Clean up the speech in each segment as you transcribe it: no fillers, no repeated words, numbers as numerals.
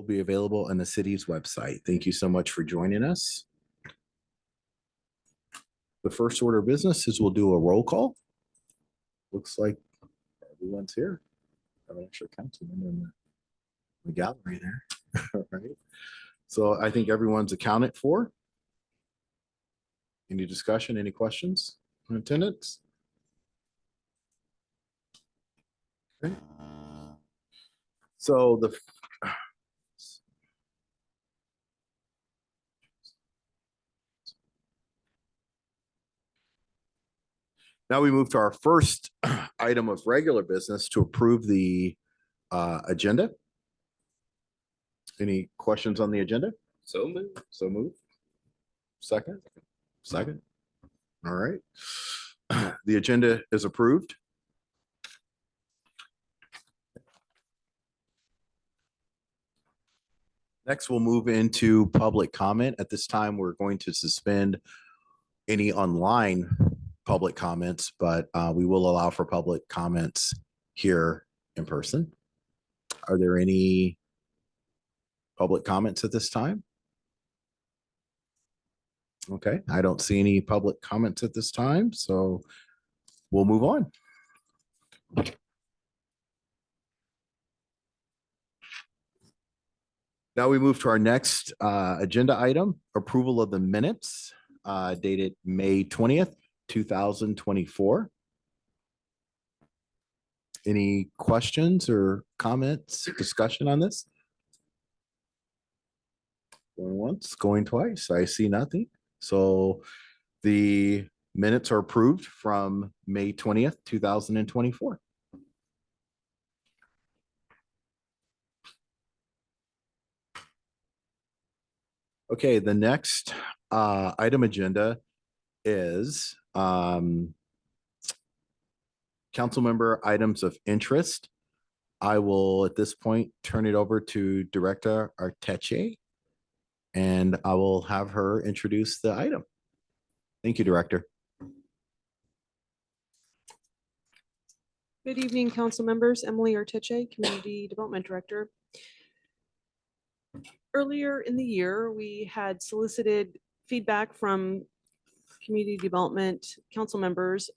will be available on the city's website. Thank you so much for joining us. The first order of business is we'll do a roll call. Looks like everyone's here. Got an extra councilman in the gallery there. All right. So I think everyone's accounted for. Any discussion, any questions on attendance? Okay. So now we move to our first item of regular business to approve the agenda. Any questions on the agenda? So moved. So moved. Second. Second. All right. The agenda is approved. Next, we'll move into public comment. At this time, we're going to suspend any online public comments, but we will allow for public comments here in person. Are there any public comments at this time? Okay, I don't see any public comments at this time, so we'll move on. Now we move to our next agenda item, approval of the minutes dated May 20th, 2024. Any questions or comments, discussion on this? Going once, going twice. I see nothing. So the minutes are approved from May 20th, 2024. Okay, the next item agenda is council member items of interest. I will at this point turn it over to Director Arteche, and I will have her introduce the item. Thank you, Director. Good evening, council members. Emily Arteche, Community Development Director. Earlier in the year, we had solicited feedback from community development council members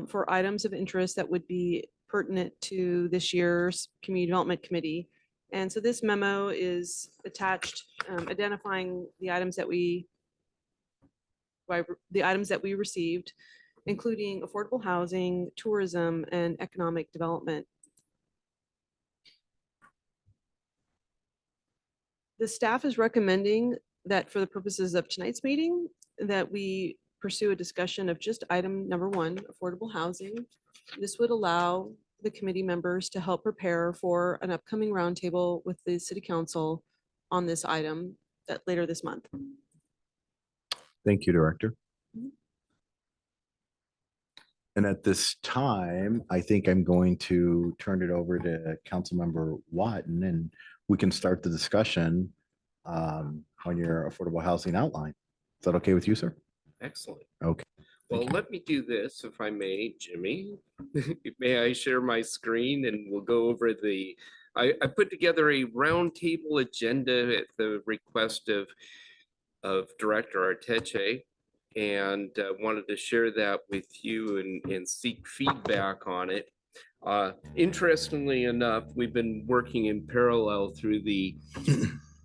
for items of interest that would be pertinent to this year's Community Development Committee. And so this memo is attached, identifying the items that we received, including affordable housing, tourism, and economic development. The staff is recommending that for the purposes of tonight's meeting, that we pursue a discussion of just item number 1, affordable housing. This would allow the committee members to help prepare for an upcoming roundtable with the city council on this item later this month. Thank you, Director. And at this time, I think I'm going to turn it over to Councilmember Watton, and we can start the discussion on your affordable housing outline. Is that okay with you, sir? Excellent. Okay. Well, let me do this, if I may, Jimmy. May I share my screen and we'll go over I put together a roundtable agenda at the request of Director Arteche, and wanted to share that with you and seek feedback on it. Interestingly enough, we've been working in parallel through the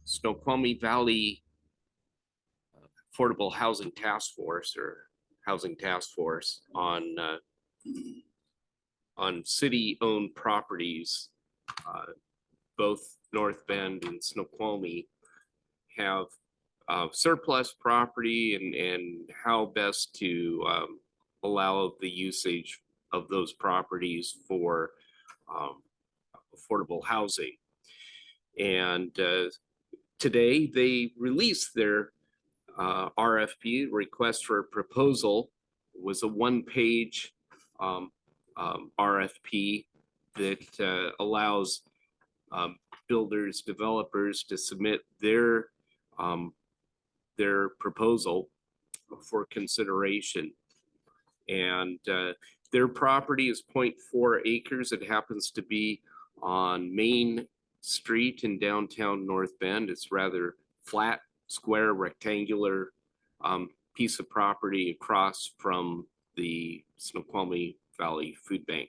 Snoqualmie Valley Affordable Housing Task Force, or Housing Task Force, on city-owned properties. Both North Bend and Snoqualmie have surplus property, and how best to allow the usage of those properties for affordable housing. And today they released their RFP, request for a proposal. It was a one-page RFP that allows builders, developers to submit their proposal for consideration. And their property is 0.4 acres. It happens to be on Main street in downtown North Bend. It's rather flat, square, rectangular piece of property across from the Snoqualmie Valley Food Bank.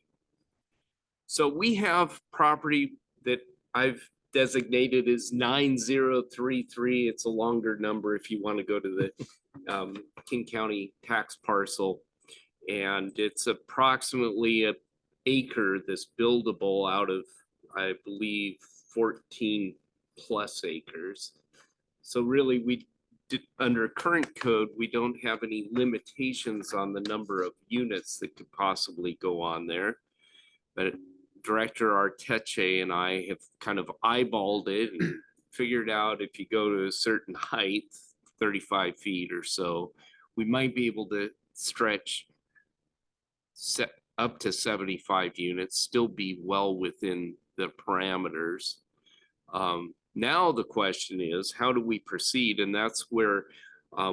So we have property that I've designated as 9033. It's a longer number if you want to go to the King County tax parcel. And it's approximately an acre that's buildable out of, I believe, 14 plus acres. So really, under current code, we don't have any limitations on the number of units that could possibly go on there. But Director Arteche and I have kind of eyeballed it and figured out if you go to a certain height, 35 feet or so, we might be able to stretch up to 75 units, still be well within the parameters. Now the question is, how do we proceed? And that's where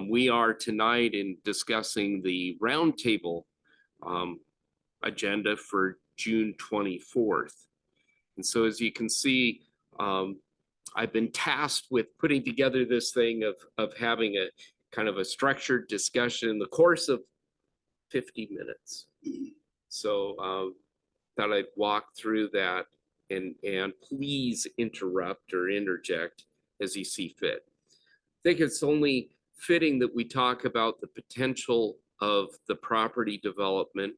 we are tonight in discussing the roundtable agenda for June 24th. And so as you can see, I've been tasked with putting together this thing of having a kind of a structured discussion in the course of 50 minutes. So thought I'd walk through that and please interrupt or interject as you see fit. I think it's only fitting that we talk about the potential of the property development.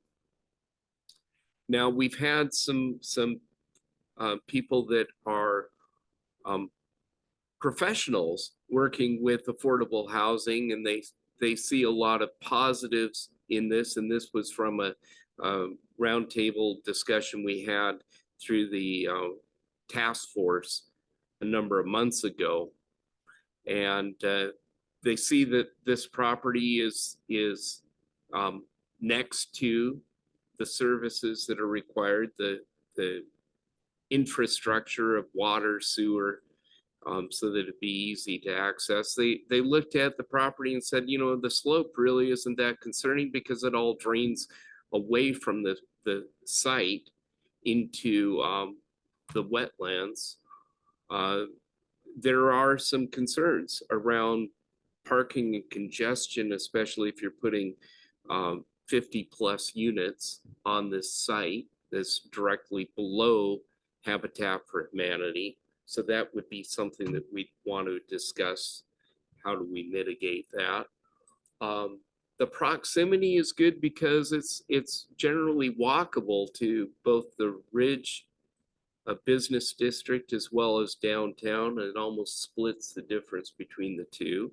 Now we've had some people that are professionals working with affordable housing, and they see a lot of positives in this. And this was from a roundtable discussion we had through the task force a number of months ago. And they see that this property is next to the services that are required, the infrastructure of water, sewer, so that it'd be easy to access. They looked at the property and said, you know, the slope really isn't that concerning because it all drains away from the site into the wetlands. There are some concerns around parking and congestion, especially if you're putting 50 plus units on this site that's directly below Habitat for Humanity. So that would be something that we'd want to discuss. How do we mitigate that? The proximity is good because it's generally walkable to both the Ridge business district as well as downtown, and it almost splits the difference between the two.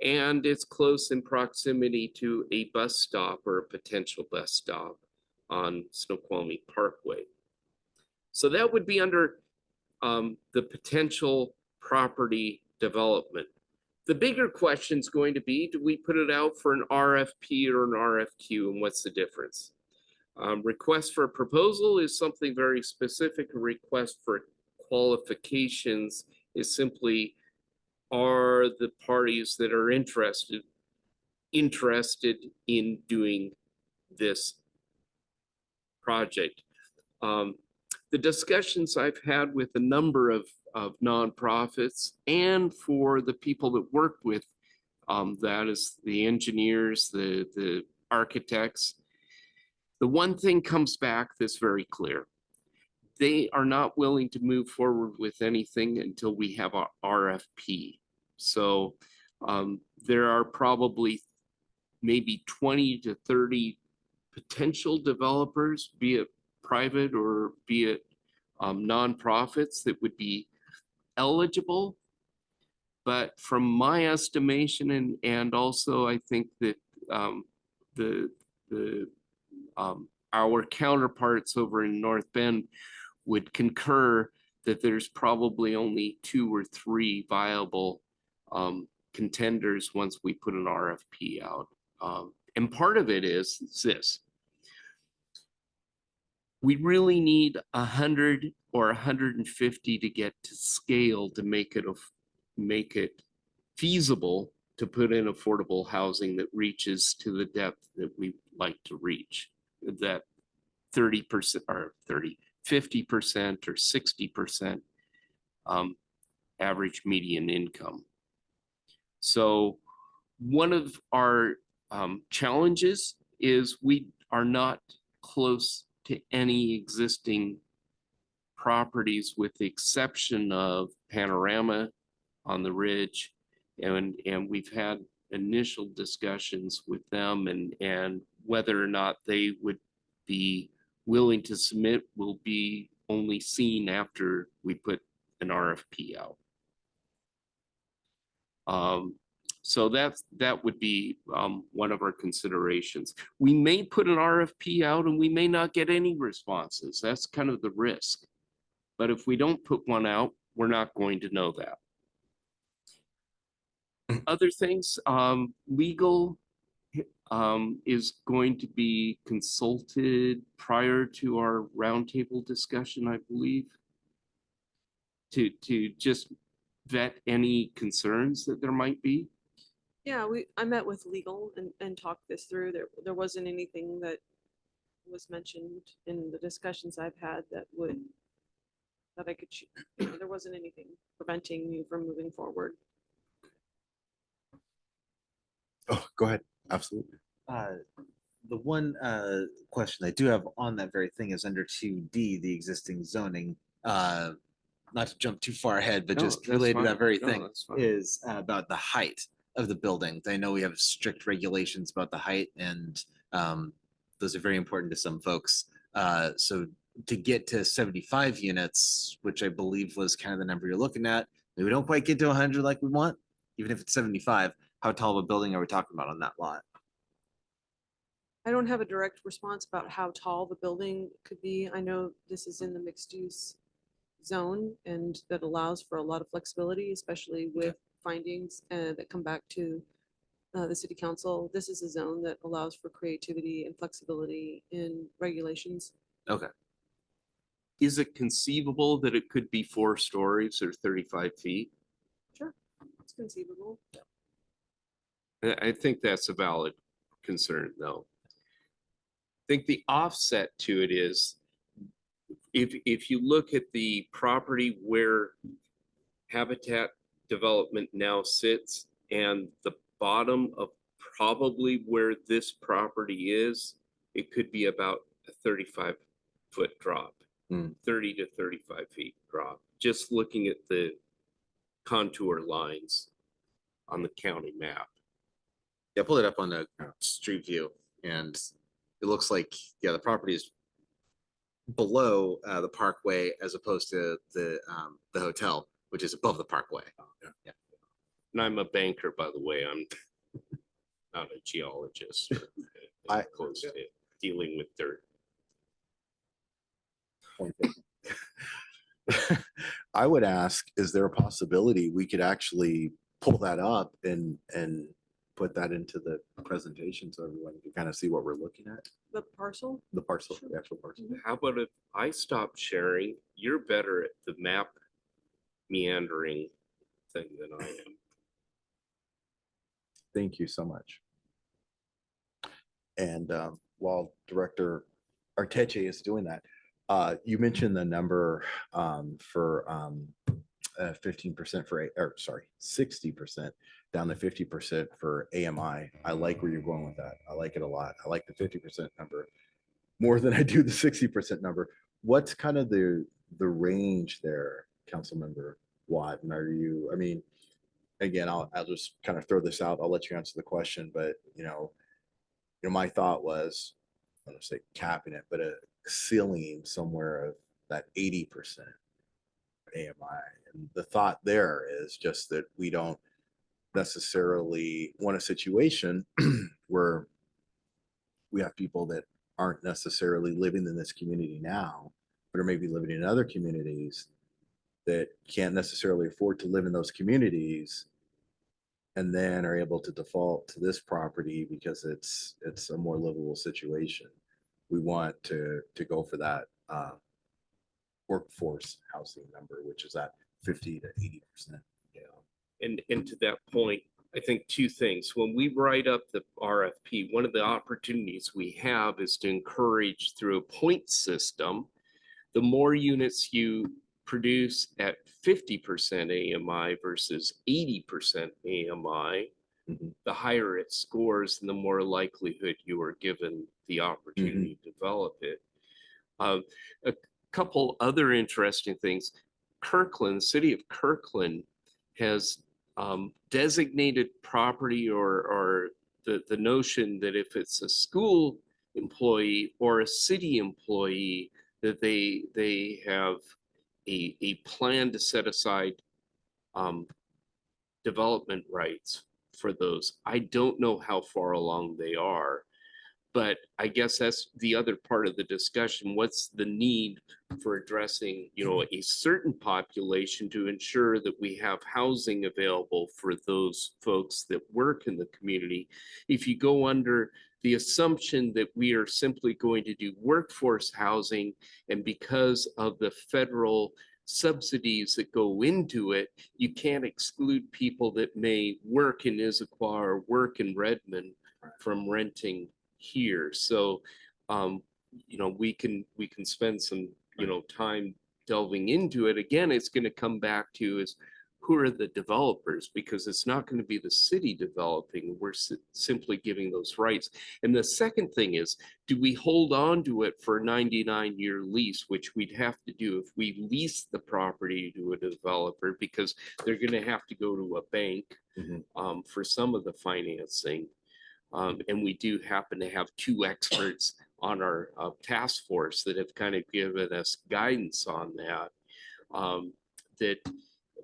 And it's close in proximity to a bus stop or a potential bus stop on Snoqualmie Parkway. So that would be under the potential property development. The bigger question is going to be, do we put it out for an RFP or an RFQ, and what's the difference? Request for a proposal is something very specific. A request for qualifications is simply, are the parties that are interested in doing this project? The discussions I've had with a number of nonprofits and for the people that work with that is the engineers, the architects, the one thing comes back that's very clear. They are not willing to move forward with anything until we have our RFP. So there are probably maybe 20 to 30 potential developers, be it private or be it nonprofits, that would be eligible. But from my estimation, and also I think that our counterparts over in North Bend would concur that there's probably only 2 or 3 viable contenders once we put an RFP out. And part of it is this: we really need 100 or 150 to get to scale to make it feasible to put in affordable housing that reaches to the depth that we like to reach. That 30% or 50% or 60% average median income. So one of our challenges is we are not close to any existing properties with the exception of Panorama on the ridge. And we've had initial discussions with them, and whether or not they would be willing to submit will be only seen after we put an RFP out. So that would be one of our considerations. We may put an RFP out and we may not get any responses. That's kind of the risk. But if we don't put one out, we're not going to know that. Other things, legal is going to be consulted prior to our roundtable discussion, I believe, to just vet any concerns that there might be. Yeah, I met with legal and talked this through. There wasn't anything that was mentioned in the discussions I've had that I could, there wasn't anything preventing you from moving forward. Oh, go ahead. Absolutely. The one question I do have on that very thing is under 2D, the existing zoning. Not to jump too far ahead, but No, just that's related to fine. that very No, thing that's fine. is about the height of the buildings. I know we have strict regulations about the height, and those are very important to some folks. So to get to 75 units, which I believe was kind of the number you're looking at, maybe we don't quite get to 100 like we want, even if it's 75. How tall of a building are we talking about on that lot? I don't have a direct response about how tall the building could be. I know this is in the mixed use zone and that allows for a lot of flexibility, especially with findings that come back to the city council. This is a zone that allows for creativity and flexibility in regulations. Okay. Is it conceivable that it could be 4 stories or 35 feet? Sure, it's conceivable. I think that's a valid concern, though. I think the offset to it is if you look at the property where Habitat Development now sits and the bottom of probably where this property is, it could be about a 35-foot drop, 30 to 35 feet drop, just looking at the contour lines on the county map. Yeah, pull it up on the street view, and it looks like, yeah, the property is below the parkway as opposed to the hotel, which is above the parkway. Yeah. And I'm a banker, by the way. I'm not a geologist or close to dealing with dirt. I would ask, is there a possibility we could actually pull that up and put that into the presentation so everyone can kind of see what we're looking at? The parcel? The parcel, Sure. the actual parcel. How about if I stop sharing? You're better at the map meandering thing than I am. Thank you so much. And while Director Arteche is doing that, you mentioned the number for 15% for, or sorry, 60% down to 50% for AMI. I like where you're going with that. I like it a lot. I like the 50% number more than I do the 60% number. What's kind of the range there, Councilmember Watt? And are you, I mean, again, I'll just kind of throw this out. I'll let you answer the question, but my thought was, I don't say capping it, but a ceiling somewhere of that 80% AMI. And the thought there is just that we don't necessarily want a situation where we have people that aren't necessarily living in this community now, but are maybe living in other communities that can't necessarily afford to live in those communities and then are able to default to this property because it's a more livable situation. We want to go for that workforce housing number, which is at 50 to 80%. And to that point, I think 2 things. When we write up the RFP, one of the opportunities we have is to encourage through a point system, the more units you produce at 50% AMI versus 80% AMI, Mhm. the higher it scores, and the more likelihood you are given the opportunity to develop it. A couple other interesting things. Kirkland, the city of Kirkland has designated property or the notion that if it's a school employee or a city employee, that they have a plan to set aside development rights for those. I don't know how far along they are, but I guess that's the other part of the discussion. What's the need for addressing, a certain population to ensure that we have housing available for those folks that work in the community? If you go under the assumption that we are simply going to do workforce housing, and because of the federal subsidies that go into it, you can't exclude people that may work in Issaquah or work in Redmond from renting here. So, we can spend some, time delving into it. Again, it's going to come back to is who are the developers, because it's not going to be the city developing. We're simply giving those rights. And the second thing is, do we hold on to it for a 99-year lease, which we'd have to do if we lease the property to a developer, because they're going to have to go to a bank for some of the financing. And we do happen to have two experts on our task force that have kind of given us guidance on that. That,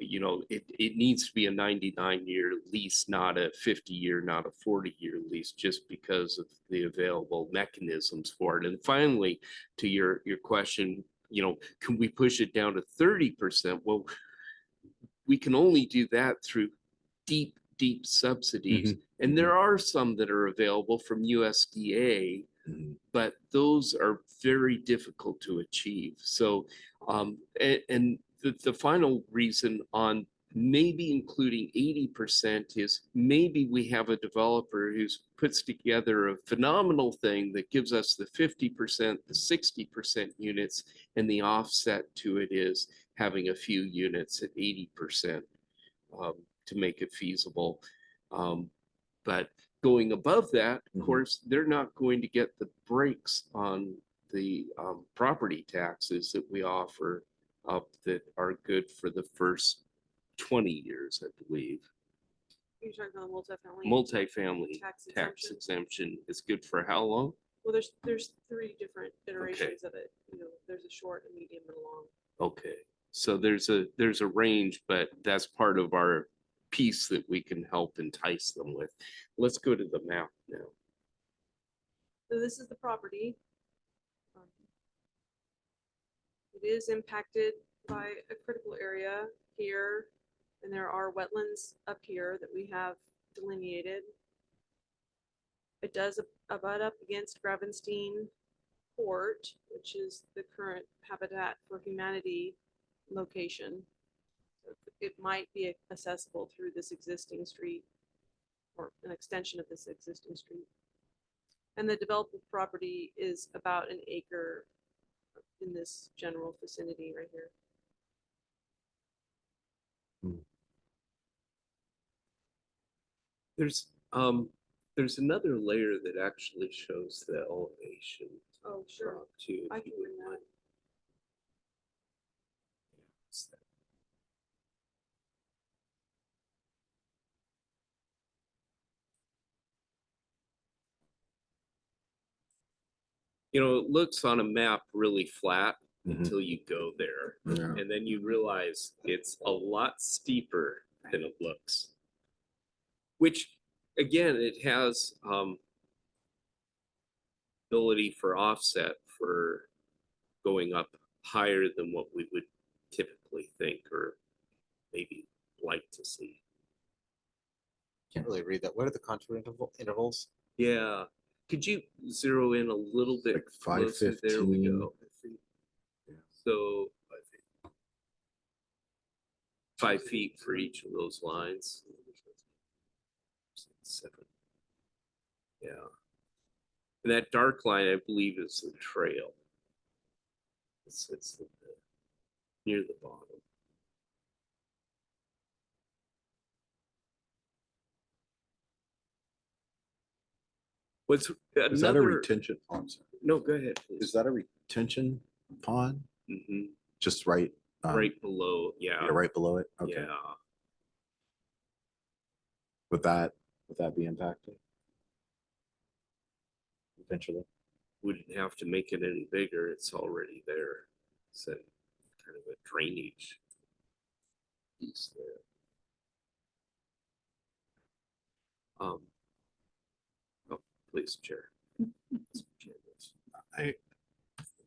it needs to be a 99-year lease, not a 50-year, not a 40-year lease, just because of the available mechanisms for it. And finally, to your question, can we push it down to 30%? Well, we can only do that through deep subsidies. And there are some that are available from USDA, but those are very difficult to achieve. So, and the final reason on maybe including 80% is maybe we have a developer who puts together a phenomenal thing that gives us the 50%, the 60% units, and the offset to it is having a few units at 80%. To make it feasible. But going above that, of course, they're not going to get the breaks on the property taxes that we offer up that are good for the first 20 years, I believe. You're talking about Multifamily tax tax exemption? exemption is good for how long? Well, there's three different iterations of it. There's a short, a medium, and a long. Okay, so there's a range, but that's part of our piece that we can help entice them with. Let's go to the map now. So this is the property. It is impacted by a critical area here, and there are wetlands up here that we have delineated. It does abut up against Gravenstein Court, which is the current Habitat for Humanity location. So it might be accessible through this existing street or an extension of this existing street. And the developable property is about an acre in this general vicinity right here. There's another layer that actually shows the elevation. Oh, sure. Too, I can bring that up. It looks on a map really flat until you go there. Yeah. And then you realize it's a lot steeper than it looks. Which, again, it has ability for offset for going up higher than what we would typically think or maybe like to see. Can't really read that. What are the contour intervals? Yeah. Could you zero in a little bit Like closer? There we 515. go. So I think 5 feet for each of those lines. 7. Yeah. And that dark line, I believe, is the trail. It's near the bottom. What's Is that a another, retention? Oh, I'm sorry. no, go ahead, Is please. that a retention pond? Mhm. Just right? Right below, Yeah, yeah, right below it? Okay. yeah. Would that be impacted? Eventually? Wouldn't have to make it any bigger, it's already there. So kind of a drainage piece there. Oh, please, Chair.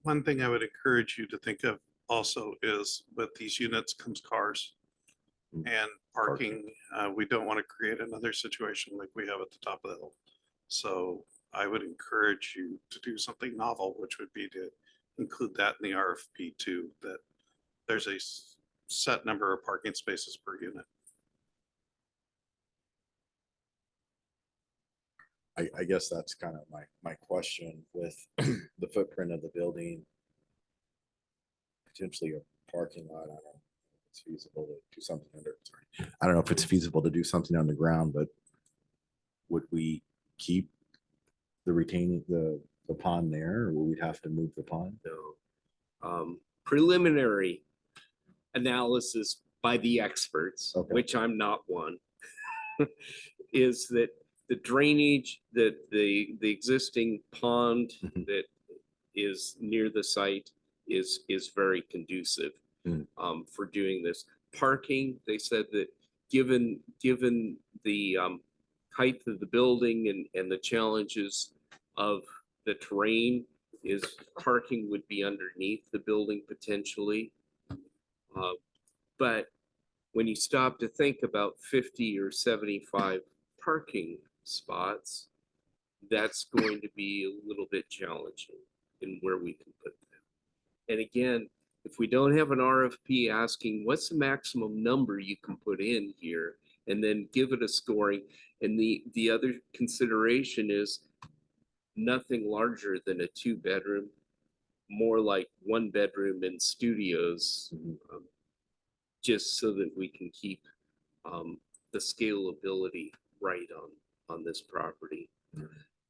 One thing I would encourage you to think of also is with these units comes cars Mm. and parking. We don't want to create another situation like we have at the top of the hill. So I would encourage you to do something novel, which would be to include that in the RFP too, that there's a set number of parking spaces per unit. I guess that's kind of my question with the footprint of the building. Potentially a parking lot. I don't know if it's feasible to do something I don't know if it's feasible to do something underground, but would we keep the retaining the pond there, or would we have to move the pond? No. Preliminary analysis by the experts, Okay. which I'm not one, is that the drainage, that the existing pond Mhm. that is near the site is very conducive Mm. for doing this. Parking, they said that given the height of the building and the challenges of the terrain, is parking would be underneath the building potentially. But when you stop to think about 50 or 75 parking spots, that's going to be a little bit challenging in where we can put them. And again, if we don't have an RFP asking what's the maximum number you can put in here, and then give it a scoring, and the other consideration is nothing larger than a 2-bedroom, more like 1-bedroom and studios, just so that we can keep the scalability right on this property.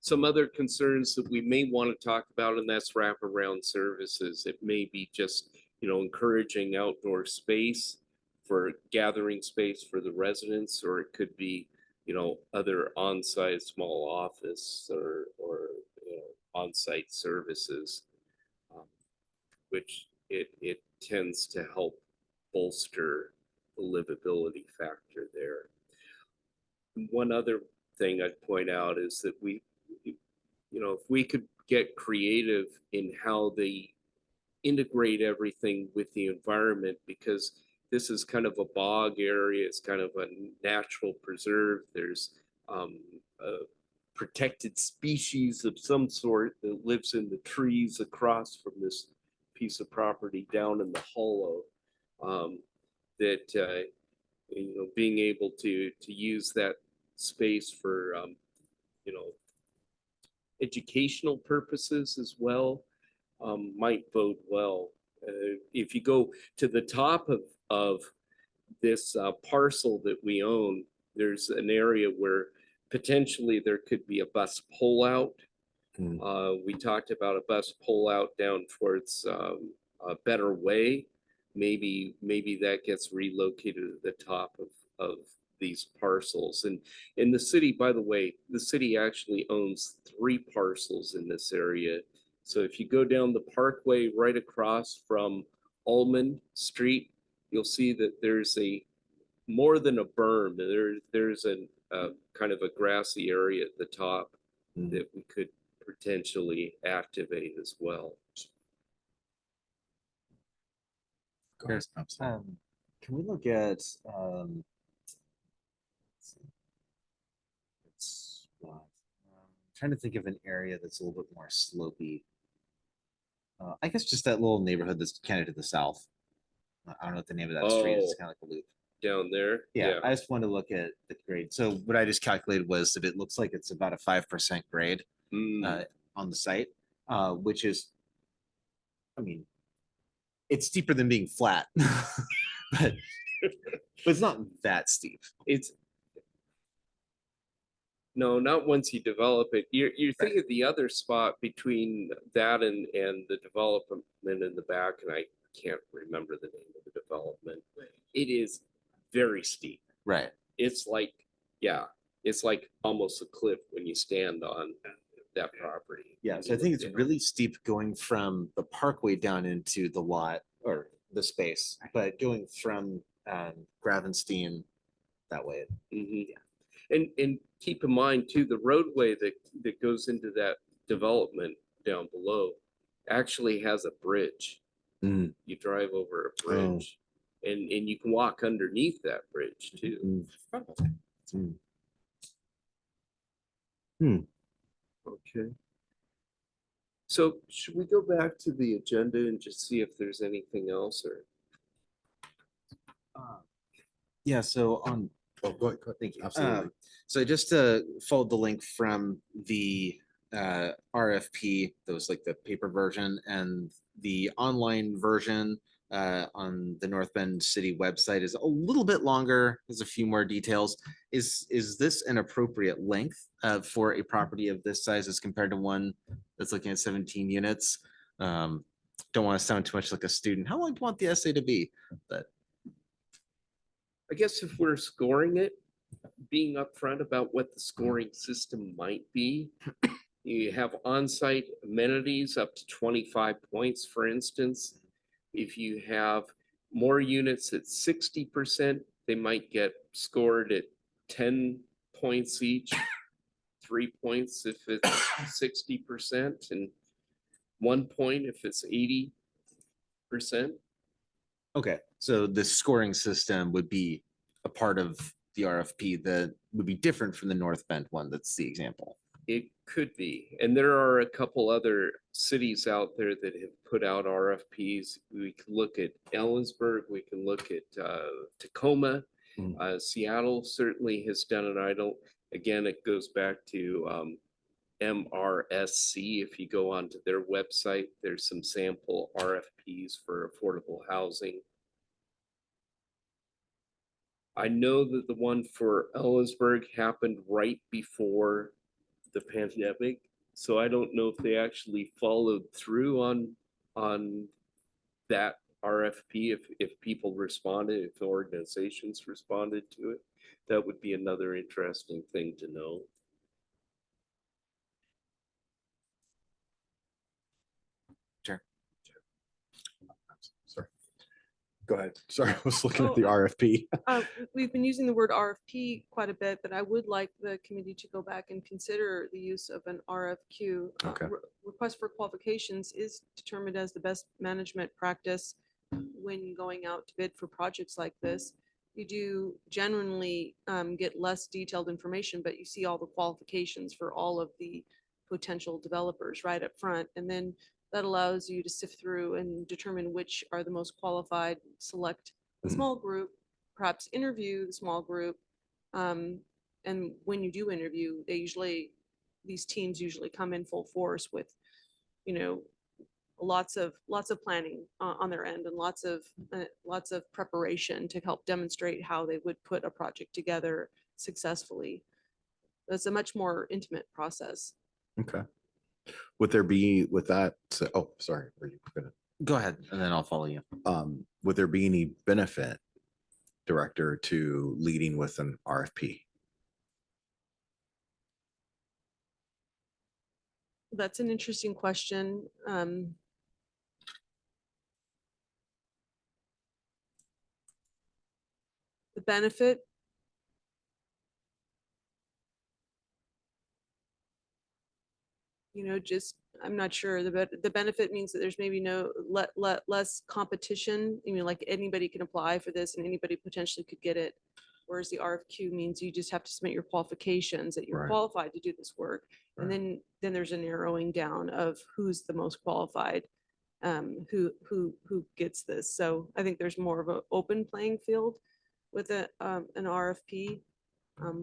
Some other concerns that we may want to talk about, and that's wraparound services. It may be just, encouraging outdoor space for gathering space for the residents, or it could be, other on-site small office or on-site services, which it tends to help bolster the livability factor there. One other thing I'd point out is that if we could get creative in how they integrate everything with the environment, because this is kind of a bog area, it's kind of a natural preserve. There's a protected species of some sort that lives in the trees across from this piece of property down in the hollow. That being able to use that space for educational purposes as well might bode well. If you go to the top of this parcel that we own, there's an area where potentially there could be a bus pullout. We talked about a bus pullout down towards a Better Way. Maybe that gets relocated at the top of these parcels. And in the city, by the way, the city actually owns 3 parcels in this area. So if you go down the parkway right across from Almond Street, you'll see that there's more than a berm. There's a kind of a grassy area at the top that we could potentially activate as well. There's, can we look at trying to think of an area that's a little bit more slopey. I guess just that little neighborhood that's kind of to the south. I don't know what the name of that street is. It's kind of like a loop. Down there? Yeah, I just wanted to look at the grade. So what I just calculated was that it looks like it's about a 5% grade on the site, which is, I mean, it's steeper than being flat, but it's not that steep. It's. No, not once you develop it. You're thinking of the other spot between that and the development in the back, and I can't remember the name of the development. It is very steep. Right. It's like, yeah, it's like almost a cliff when you stand on that property. Yeah, and so I you think look it's down. really steep going from the parkway down into the lot or the space, but going from Gravenstein that way. Mhm. And keep in mind too, the roadway that goes into that development down below actually has a bridge. Mm. You drive over a Oh. bridge and you can walk underneath that bridge too. Mm. Mm. Okay. So should we go back to the agenda and just see if there's anything else or? Yeah, so on, Oh, go ahead. thank you. Absolutely. So just to follow the link from the RFP, that was like the paper version and the online version on the North Bend City website is a little bit longer. There's a few more details. Is this an appropriate length for a property of this size as compared to one that's looking at 17 units? Don't want to sound too much like a student. How long do you want the essay to be? But I guess if we're scoring it, being upfront about what the scoring system might be. You have on-site amenities up to 25 points, for instance. If you have more units at 60%, they might get scored at 10 points each, 3 points if it's 60%, and 1 point if it's 80%. okay, so the scoring system would be a part of the RFP that would be different from the North Bend one. That's the example. It could be. And there are a couple other cities out there that have put out RFPs. We can look at Ellensburg, we can look at Tacoma. Mm. Seattle certainly has done it. I don't, again, it goes back to MRSC. If you go onto their website, there's some sample RFPs for affordable housing. I know that the one for Ellensburg happened right before the pandemic, so I don't know if they actually followed through on that RFP, if people responded, if organizations responded to it. That would be another interesting thing to know. Sure. Sorry. Go ahead. Sorry, I was looking at the Oh, RFP. We've been using the word RFP quite a bit, but I would like the committee to go back and consider the use of an RFQ. Okay. Request for qualifications is determined as the best management practice when going out to bid for projects like this. You do genuinely get less detailed information, but you see all the qualifications for all of the potential developers right up front. And then that allows you to sift through and determine which are the most qualified, select a Mhm. small group, perhaps interview the small group. And when you do interview, these teams usually come in full force with, lots of planning on their end and lots of preparation to help demonstrate how they would put a project together successfully. That's a much more intimate process. Okay. Would there be with that? Oh, sorry. Were you gonna? Go ahead, and then I'll follow you. Would there be any benefit, Director, to leading with an RFP? That's an interesting question. The benefit, just, I'm not sure. The benefit means that there's maybe less competition. Like anybody can apply for this and anybody potentially could get it. Whereas the RFQ means you just have to submit your qualifications that you're Right. qualified to do this work. And then there's a narrowing down of who's the most qualified, who gets this. So I think there's more of an open playing field with an RFP.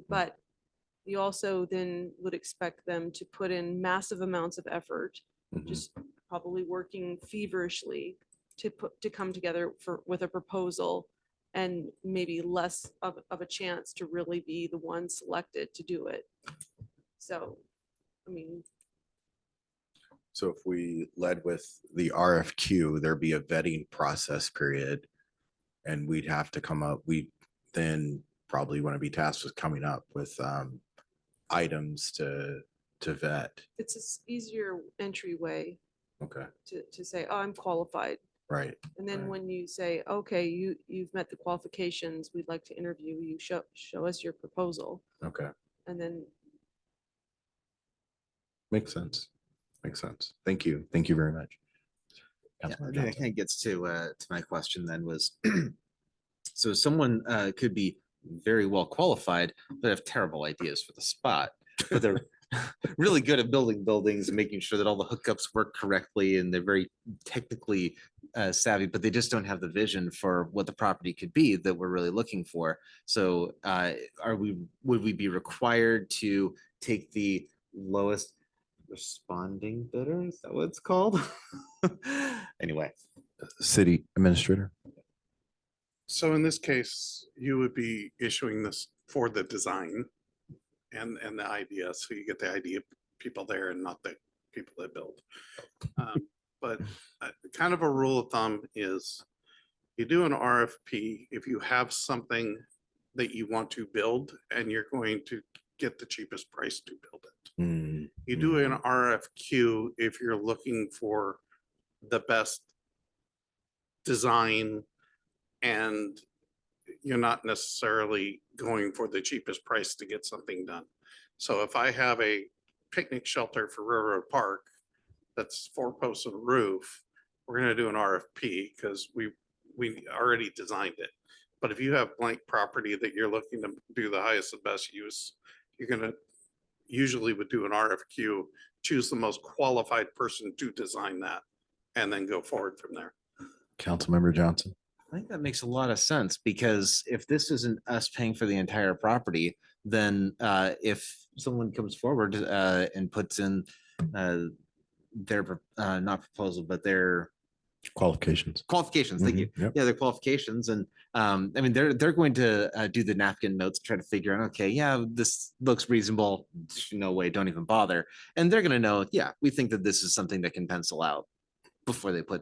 But you also then would expect them to put in massive amounts of effort, Mhm. just probably working feverishly to come together with a proposal and maybe less of a chance to really be the one selected to do it. So, I mean, So if we led with the RFQ, there'd be a vetting process period. And we'd have to come up, we then probably want to be tasked with coming up with items to vet. it's an easier entryway Okay, to say, oh, I'm qualified. right. And then Right. when you say, okay, you've met the qualifications, we'd like to interview you, show us your proposal. Okay, And then, makes sense. Makes sense. Thank you. Thank you very much. Yeah, Councilmember I think that Johnson. kind of gets to my question then was, so someone could be very well qualified, but have terrible ideas for the spot. But they're really good at building buildings and making sure that all the hookups work correctly, and they're very technically savvy, but they just don't have the vision for what the property could be that we're really looking for. So would we be required to take the lowest responding bidder? Is that what it's called? Anyway. City Administrator. So in this case, you would be issuing this for the design and the idea. So you get the idea people there and not the people that build. But kind of a rule of thumb is you do an RFP if you have something that you want to build and you're going to get the cheapest price to build it. Mm, You do an RFQ if you're looking for the best design and you're not necessarily going for the cheapest price to get something done. So if I have a picnic shelter for Railroad Park that's 4 posts and a roof, we're gonna do an RFP because we already designed it. But if you have blank property that you're looking to do the highest and best use, you're gonna usually would do an RFQ, choose the most qualified person to design that, and then go forward from there. Councilmember Johnson. I think that makes a lot of sense, because if this isn't us paying for the entire property, then if someone comes forward and puts in their not proposal, but their Qualifications. qualifications, thank you. Mhm, yep. Yeah, their qualifications. And I mean, they're going to do the napkin notes, try to figure out, okay, yeah, this looks reasonable. No way, don't even bother. And they're going to know, yeah, we think that this is something that can pencil out before they put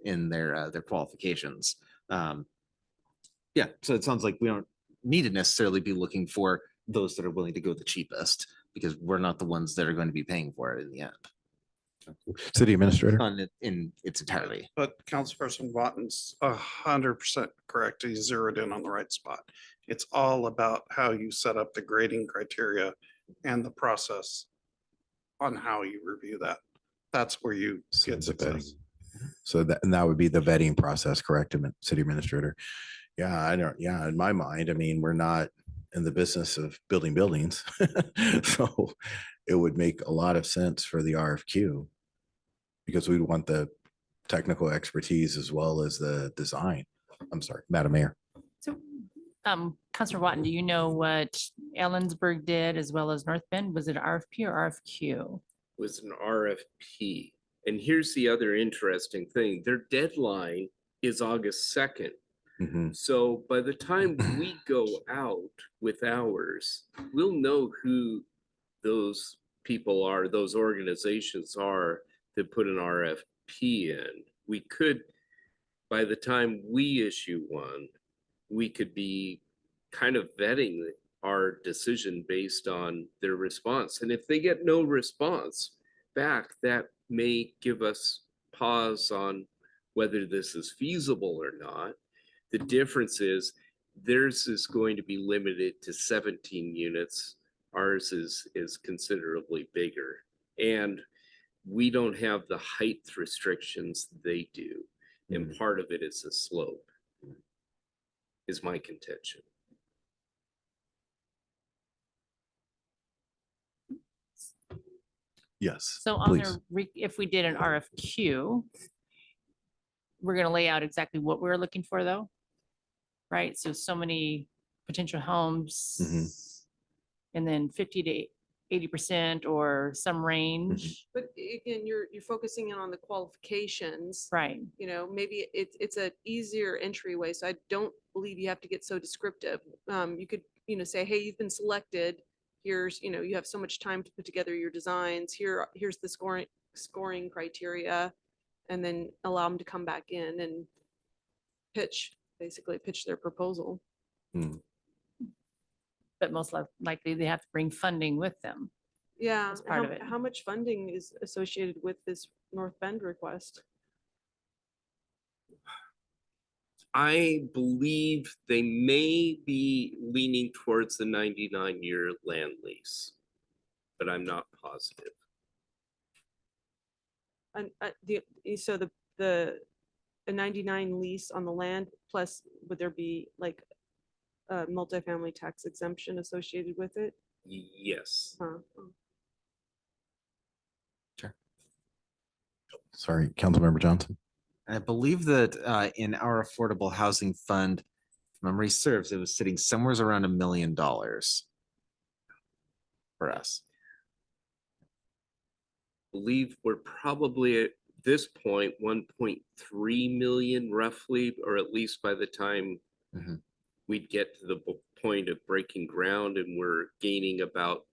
in their qualifications. Yeah, so it sounds like we don't need to necessarily be looking for those that are willing to go the cheapest, because we're not the ones that are going to be paying for it in the end. City Administrator. In its entirety. But Councilperson Watten's 100% correct. He zeroed in on the right spot. It's all about how you set up the grading criteria and the process on how you review that. That's where you So get the vetting. success. So that would be the vetting process, correct, City Administrator? Yeah, I don't, yeah, in my mind, I mean, we're not in the business of building buildings. So it would make a lot of sense for the RFQ because we want the technical expertise as well as the design. I'm sorry, Madam Mayor. So, Councilor Watton, do you know what Ellensburg did as well as North Bend? Was it RFP or RFQ? Was an RFP. And here's the other interesting thing. Their deadline is August 2nd. Mhm. So by the time we go out with ours, we'll know who those people are, those organizations are that put an RFP in. We could, by the time we issue one, we could be kind of vetting our decision based on their response. And if they get no response back, that may give us pause on whether this is feasible or not. The difference is theirs is going to be limited to 17 units. Ours is considerably bigger. And we don't have the height restrictions they do. And part of it is the slope, is my contention. Yes. So on please. if we did an RFQ, we're gonna lay out exactly what we're looking for though, right? So many potential homes. And then 50 to 80% or some range. But again, you're focusing in on the qualifications. Right. You know, maybe it's an easier entryway, so I don't believe you have to get so descriptive. You could, you know, say, hey, you've been selected. Here's, you know, you have so much time to put together your designs. Here's the scoring criteria, and then allow them to come back in and basically pitch their proposal. But most likely they have to bring funding with them. Yeah, As part of it. how much funding is associated with this North Bend request? I believe they may be leaning towards the 99-year land lease, but I'm not positive. And so the a 99 lease on the land, plus would there be like a multifamily tax exemption associated with it? Yes. Huh. Sorry, Councilmember Johnson. I believe that in our affordable housing fund, if memory serves, it was sitting somewhere around $1 million for us. Believe we're probably at this point 1.3 million roughly, or at least by the time Mhm. we'd get to the point of breaking ground, and we're gaining about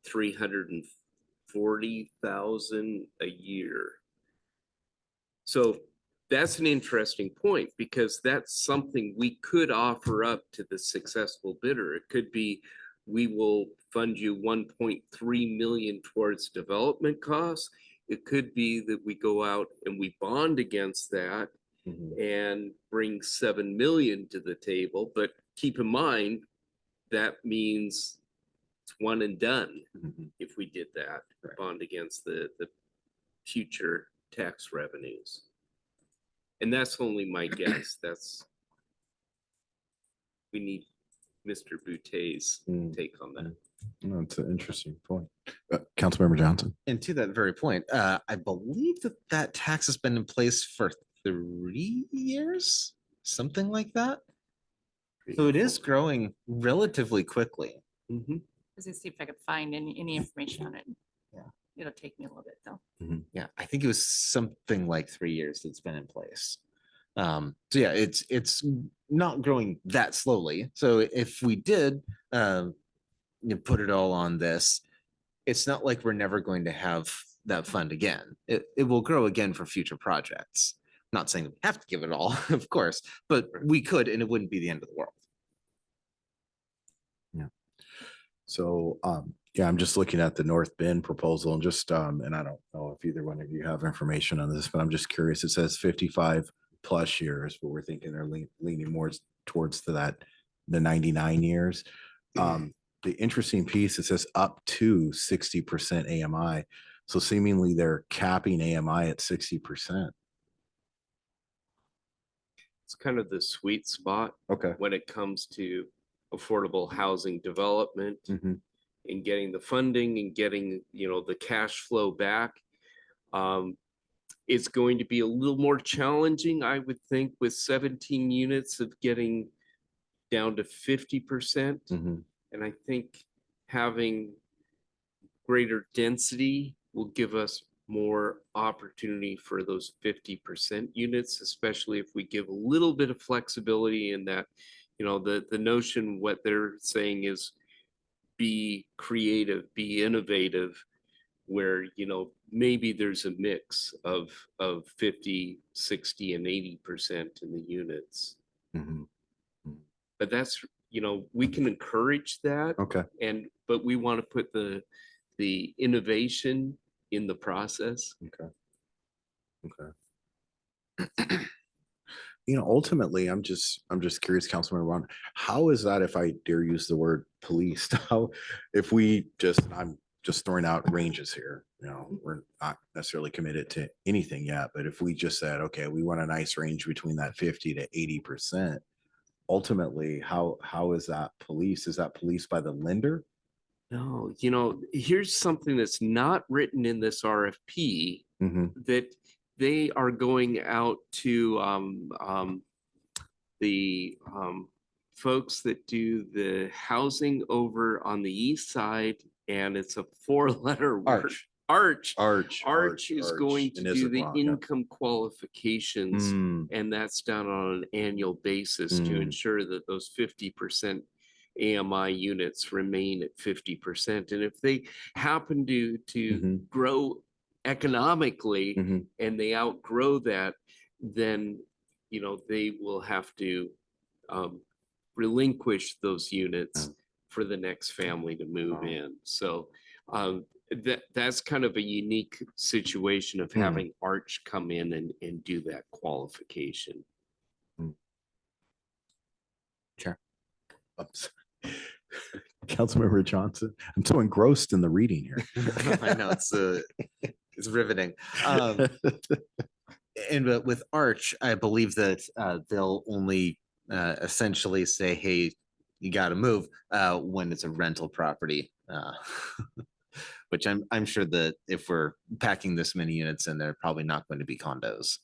340,000 a year. So that's an interesting point, because that's something we could offer up to the successful bidder. It could be, we will fund you 1.3 million towards development costs. It could be that we go out and we bond against that and bring 7 million to the table. But keep in mind, that means it's one and done if we did that, bond against the future tax revenues. And that's only my guess. We need Mr. Boutet's take on that. That's an interesting point. Councilmember Johnson. And to that very point, I believe that tax has been in place for 3 years, something like that. So it is growing relatively quickly. Let's see if I could find any information on it. Yeah. It'll take me a little bit though. Yeah, I think it was something like 3 years that's been in place. So yeah, it's not growing that slowly. So if we did put it all on this, it's not like we're never going to have that fund again. It will grow again for future projects. Not saying that we have to give it all, of course, but we could, and it wouldn't be the end of the world. So, yeah, I'm just looking at the North Bend proposal and just, and I don't know if either one of you have information on this, but I'm just curious. It says 55 plus years, but we're thinking they're leaning more towards the 99 years. The interesting piece, it says up to 60% AMI. So seemingly they're capping AMI at 60%. It's kind of the sweet spot Okay. when it comes to affordable housing development and getting the funding and getting, the cash flow back. It's going to be a little more challenging, I would think, with 17 units of getting down to 50%. And I think having greater density will give us more opportunity for those 50% units, especially if we give a little bit of flexibility in that, the notion, what they're saying is be creative, be innovative, where, maybe there's a mix of 50, 60, and 80% in the units. But that's, we can encourage that. Okay. But we want to put the innovation in the process. Okay. Ultimately, I'm just curious, Councilman Ron, how is that, if I dare use the word policed, how, if we I'm just throwing out ranges here, we're not necessarily committed to anything yet, but if we just said, okay, we want a nice range between that 50 to 80%, ultimately, how is that policed? Is that policed by the lender? No, here's something that's not written in this RFP, that they are going out to the folks that do the housing over on the east side and it's a 4-letter word. Arch. Arch is going to in do the Issaquah, yeah. income qualifications, Mm, and that's done on an annual basis to Mm. ensure that those 50% AMI units remain at 50%. And if they happen to mhm, grow economically mhm. and they outgrow that, then they will have to relinquish those units for the next family to move Wow. in. So that's kind of a unique situation of Hmm. having Arch come in and do that qualification. I'm sorry. Councilmember Johnson, I'm so engrossed in the reading here. I know it's riveting. And but with Arch, I believe that they'll only essentially say, "Hey, you got to move," when it's a rental property. Which I'm sure that if we're packing this many units in, they're probably not going to be condos.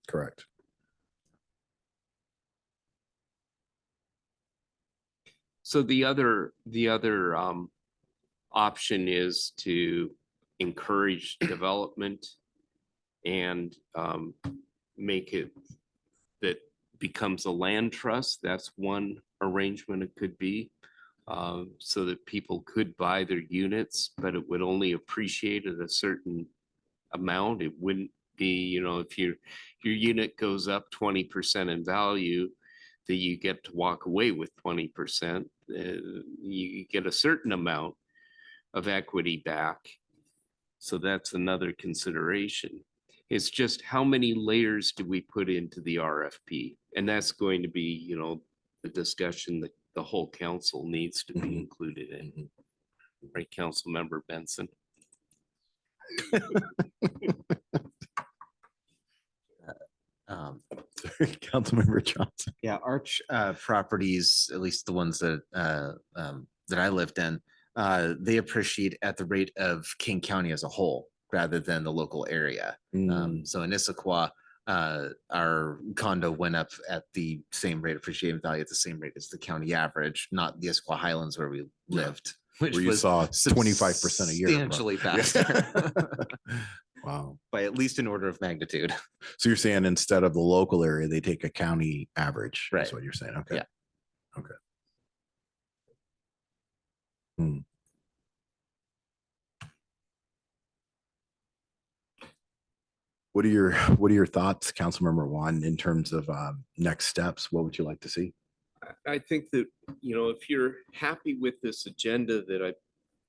Correct. So the other option is to encourage development and make it that becomes a land trust. That's one arrangement it could be, so that people could buy their units, but it would only appreciate at a certain amount. It wouldn't be, if your unit goes up 20% in value, that you get to walk away with 20%. You get a certain amount of equity back. So that's another consideration. It's just how many layers do we put into the RFP? And that's going to be, the discussion that the whole council needs to be Mhm. included in. Right, Council Member Benson? Councilmember Johnson. Yeah, Arch properties, at least the ones that that I lived in, they appreciate at the rate of King County as a whole rather than the local area. Mm, So in Issaquah, our condo went up at the same rate, appreciated value at the same rate as the county average, not the Issaquah Highlands where we lived, which Where you was saw 25% a year. bro. substantially Yeah. faster Wow. by at least an order of magnitude. So you're saying instead of the local area, they take a county average, Right. is what you're saying? Okay. Yeah. Okay. Hmm. What are your thoughts, Councilmember Juan, in terms of next steps? What would you like to see? I think that, if you're happy with this agenda that I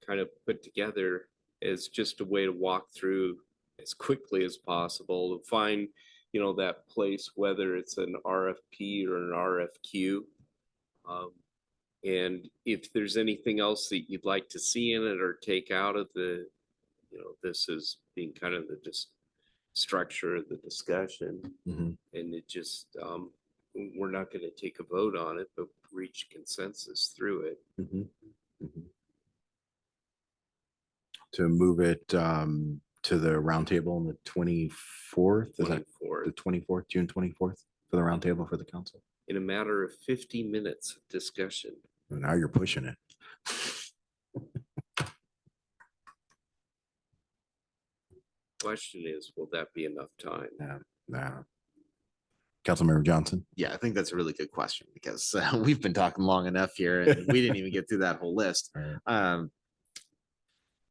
kind of put together as just a way to walk through as quickly as possible to find, that place, whether it's an RFP or an RFQ. And if there's anything else that you'd like to see in it or take out of the, this is being kind of the just structure of the discussion. Mhm. And it just, we're not going to take a vote on it, but reach consensus through it. Mhm. Mhm. To move it to the roundtable on the 24th, is that 24th, the 24th, June 24th for the roundtable for the council? in a matter of 50 minutes of discussion. Well, now you're pushing it. Question is, will that be enough time? Nah. Councilmember Johnson. Yeah, I think that's a really good question because we've been talking long enough here and we didn't even get through that whole list. Right.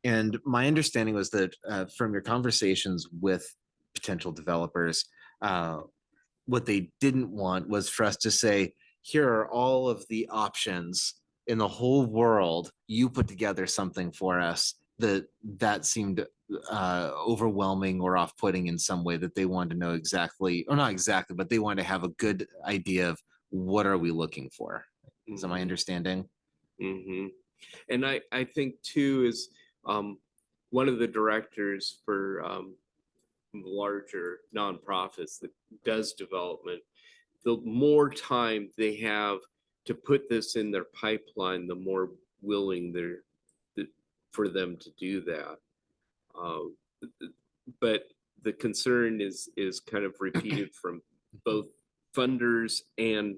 And my understanding was that from your conversations with potential developers, what they didn't want was for us to say, here are all of the options in the whole world. You put together something for us that seemed overwhelming or off-putting in some way, that they wanted to know exactly, or not exactly, but they wanted to have a good idea of what are we looking for. Is that my Mhm. understanding? Mm-hmm. And I think too is one of the directors for larger nonprofits that does development, the more time they have to put this in their pipeline, the more willing for them to do that. But the concern is kind of repeated from both funders and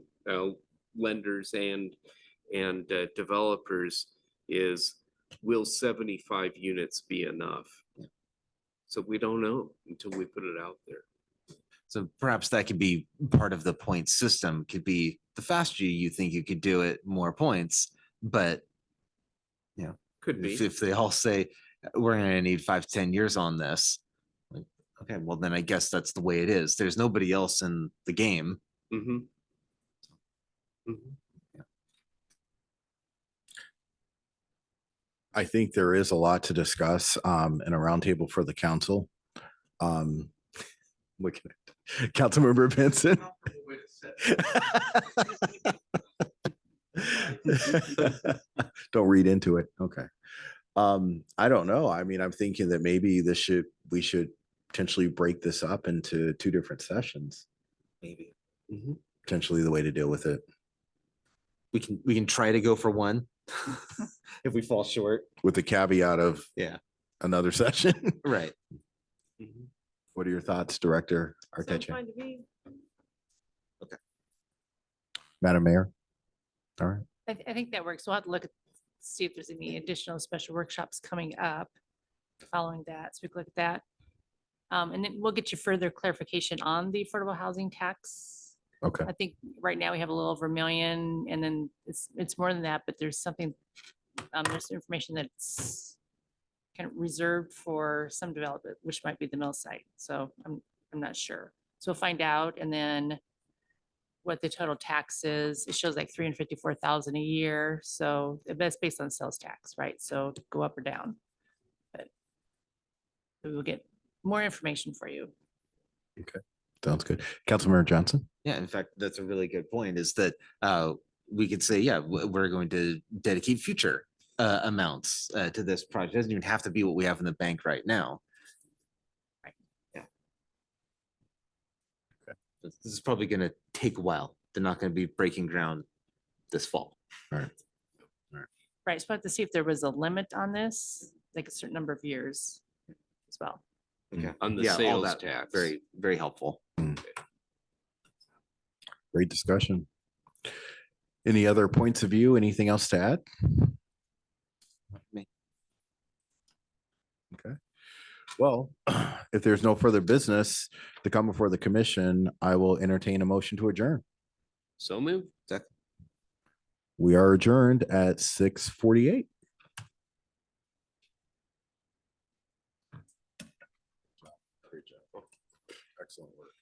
lenders and developers, is, will 75 units be enough? So we don't know until we put it out there. So perhaps that could be part of the point system, could be the faster you think you could do it, more points. But Could be. if they all say we're gonna need 5 to 10 years on this, like, okay, well then I guess that's the way it is. There's nobody else in the game. Mm-hmm. Mm-hmm. I think there is a lot to discuss in a roundtable for the council. Looking at Councilmember Benson. Don't read into it. Okay. I don't know. I mean, I'm thinking that maybe we should potentially break this up into 2 different sessions. Maybe Potentially the way to deal with it. we can try to go for one if we fall short. With the caveat of Yeah. another session. Right. What are your thoughts, Director Sounds Arteche? fine to me. Madam Mayor? All right. I think that works. We'll have to look at, see if there's any additional special workshops coming up following that. So we can look at that. And then we'll get you further clarification on the affordable housing tax. Okay. I think right now we have a little over 1 million, and then it's more than that, but there's something, there's information that's kind of reserved for some development, which might be the mill site. So I'm not sure. So we'll find out, and then what the total tax is. It shows like 354,000 a year. So that's based on sales tax, right? So go up or down. But we will get more information for you. Sounds good. Councilmember Johnson? Yeah, in fact, that's a really good point, is that we could say, yeah, we're going to dedicate future amounts to this project. It doesn't even have to be what we have in the bank right now. Right. Yeah. This is probably going to take a while. They're not going to be breaking ground this fall. Right. So I have to see if there was a limit on this, like a certain number of years as well. Okay. On the Yeah, all sales that, tax. very, very helpful. Great discussion. Any other points of view? Anything else to add? Me. Okay. Well, if there's no further business to come before the commission, I will entertain a motion to adjourn. So move. We are adjourned at 6:48. Great job. Excellent work.